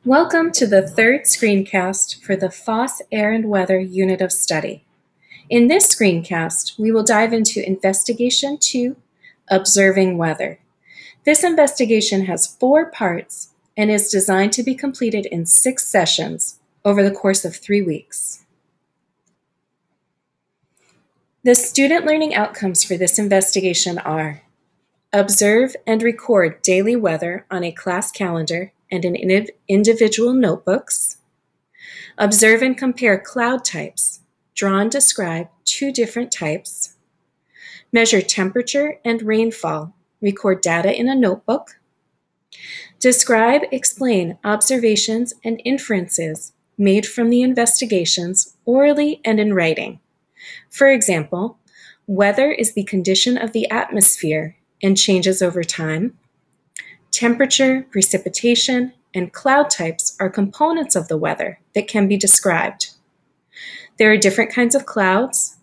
Welcome to the third screencast for the FOSS Air and Weather Unit of Study. In this screencast, we will dive into Investigation 2, Observing Weather. This investigation has 4 parts and is designed to be completed in 6 sessions over the course of 3 weeks. The student learning outcomes for this investigation are: observe and record daily weather on a class calendar and in individual notebooks. Observe and compare cloud types. Draw and describe 2 different types. Measure temperature and rainfall. Record data in a notebook. Describe, explain observations and inferences made from the investigations orally and in writing. For example, weather is the condition of the atmosphere and changes over time. Temperature, precipitation, and cloud types are components of the weather that can be described. There are different kinds of clouds.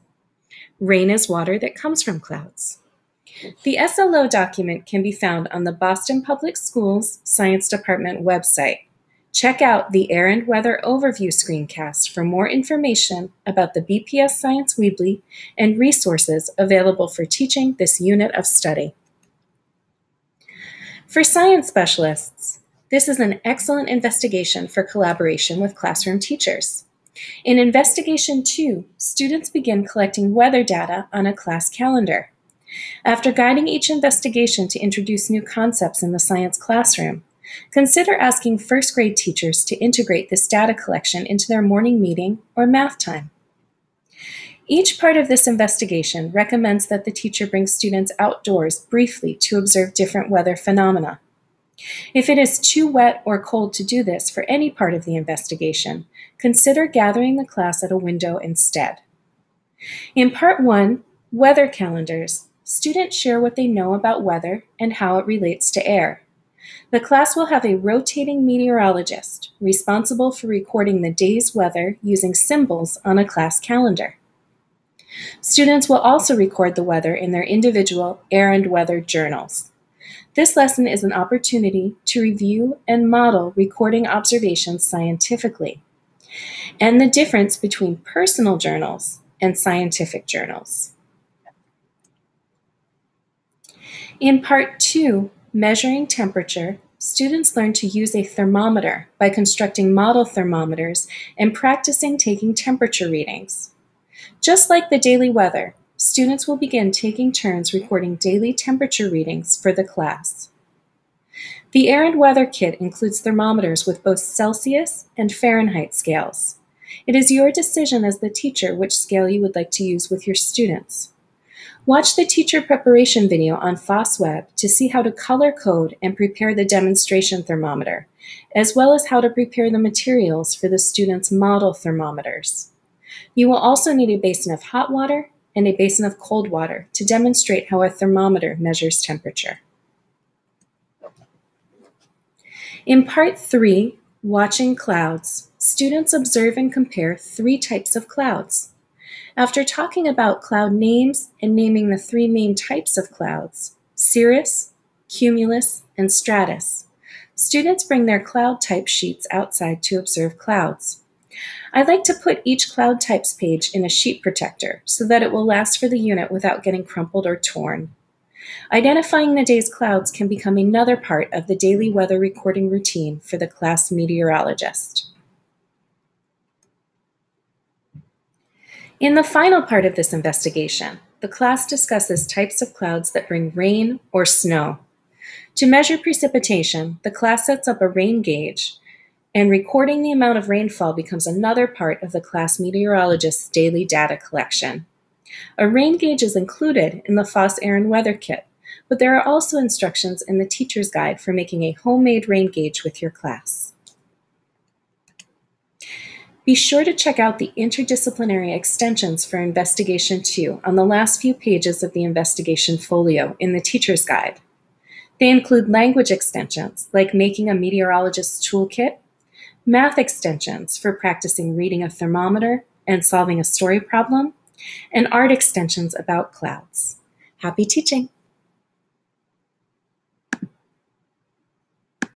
Rain is water that comes from clouds. The SLO document can be found on the Boston Public Schools Science Department website. Check out the Air and Weather Overview screencast for more information about the BPS Science Weebly and resources available for teaching this unit of study. For science specialists, this is an excellent investigation for collaboration with classroom teachers. In Investigation 2, students begin collecting weather data on a class calendar. After guiding each investigation to introduce new concepts in the science classroom, consider asking first grade teachers to integrate this data collection into their morning meeting or math time. Each part of this investigation recommends that the teacher bring students outdoors briefly to observe different weather phenomena. If it is too wet or cold to do this for any part of the investigation, consider gathering the class at a window instead. In Part 1, Weather Calendars, students share what they know about weather and how it relates to air. The class will have a rotating meteorologist responsible for recording the day's weather using symbols on a class calendar. Students will also record the weather in their individual air and weather journals. This lesson is an opportunity to review and model recording observations scientifically, and the difference between personal journals and scientific journals. In Part 2, Measuring Temperature, students learn to use a thermometer by constructing model thermometers and practicing taking temperature readings. Just like the daily weather, students will begin taking turns recording daily temperature readings for the class. The Air and Weather Kit includes thermometers with both Celsius and Fahrenheit scales. It is your decision as the teacher which scale you would like to use with your students. Watch the teacher preparation video on FOSSWeb to see how to color code and prepare the demonstration thermometer, as well as how to prepare the materials for the students' model thermometers. You will also need a basin of hot water and a basin of cold water to demonstrate how a thermometer measures temperature. In Part 3, Watching Clouds, students observe and compare 3 types of clouds. After talking about cloud names and naming the 3 main types of clouds, cirrus, cumulus, and stratus, students bring their cloud type sheets outside to observe clouds. I like to put each cloud types page in a sheet protector so that it will last for the unit without getting crumpled or torn. Identifying the day's clouds can become another part of the daily weather recording routine for the class meteorologist. In the final part of this investigation, the class discusses types of clouds that bring rain or snow. To measure precipitation, the class sets up a rain gauge, and recording the amount of rainfall becomes another part of the class meteorologist's daily data collection. A rain gauge is included in the FOSS Air and Weather Kit, but there are also instructions in the teacher's guide for making a homemade rain gauge with your class. Be sure to check out the interdisciplinary extensions for Investigation 2 on the last few pages of the investigation folio in the teacher's guide. They include language extensions like making a meteorologist's toolkit, math extensions for practicing reading a thermometer and solving a story problem, and art extensions about clouds. Happy teaching!